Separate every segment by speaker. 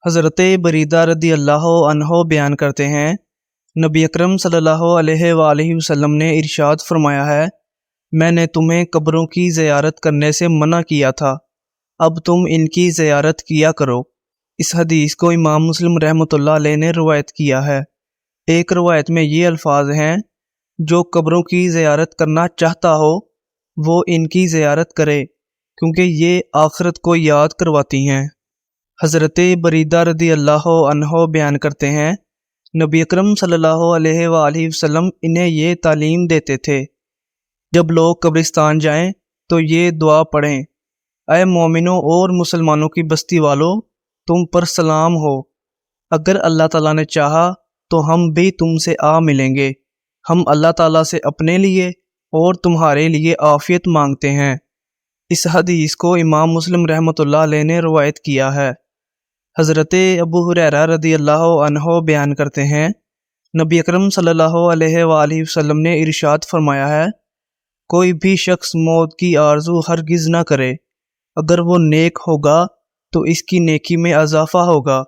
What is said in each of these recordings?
Speaker 1: حضرت بریدہ رضی اللہ عنہ بیان کرتے ہیں، نبی اکرم صلی اللہ علیہ وآلہ وسلم نے ارشاد فرمایا ہے، میں نے تمہیں قبروں کی زیارت کرنے سے منع کیا تھا، اب تم ان کی زیارت کیا کرو۔ اس حدیث کو امام مسلم رحمۃ اللہ علیہ نے روایت کیا ہے۔ ایک روایت میں یہ الفاظ ہیں، جو قبروں کی زیارت کرنا چاہتا ہو وہ ان کی زیارت کرے، کیونکہ یہ آخرت کو یاد کرواتی ہیں۔ حضرت بریدہ رضی اللہ عنہ بیان کرتے ہیں، نبی اکرم صلی اللہ علیہ وآلہ وسلم انہیں یہ تعلیم دیتے تھے، جب لوگ قبرستان جائیں تو یہ دعا پڑھیں، اے مومنوں اور مسلمانوں کی بستی والوں، تم پر سلام ہو، اگر اللہ تعالیٰ نے چاہا تو ہم بھی تم سے آ ملیں گے، ہم اللہ تعالیٰ سے اپنے لیے اور تمہارے لیے عافیت مانگتے ہیں۔ اس حدیث کو امام مسلم رحمۃ اللہ علیہ نے روایت کیا ہے۔ حضرت ابو ہریرہ رضی اللہ عنہ بیان کرتے ہیں، نبی اکرم صلی اللہ علیہ وآلہ وسلم نے ارشاد فرمایا ہے، کوئی بھی شخص موت کی آرزو ہرگز نہ کرے، اگر وہ نیک ہوگا تو اس کی نیکی میں اضافہ ہوگا،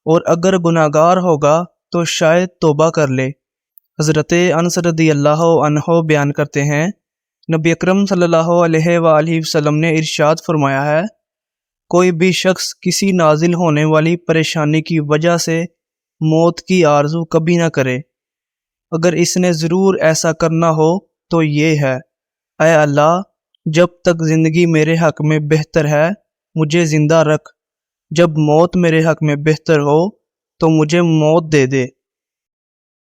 Speaker 1: اور اگر گناہگار ہوگا تو شاید توبہ کر لے۔ حضرت انس رضی اللہ عنہ بیان کرتے ہیں، نبی اکرم صلی اللہ علیہ وآلہ وسلم نے ارشاد فرمایا ہے، کوئی بھی شخص کسی نازل ہونے والی پریشانی کی وجہ سے موت کی آرزو کبھی نہ کرے، اگر اس نے ضرور ایسا کرنا ہو تو یہ ہے، اے اللہ، جب تک زندگی میرے حق میں بہتر ہے مجھے زندہ رکھ، جب موت میرے حق میں بہتر ہو تو مجھے موت دے دے۔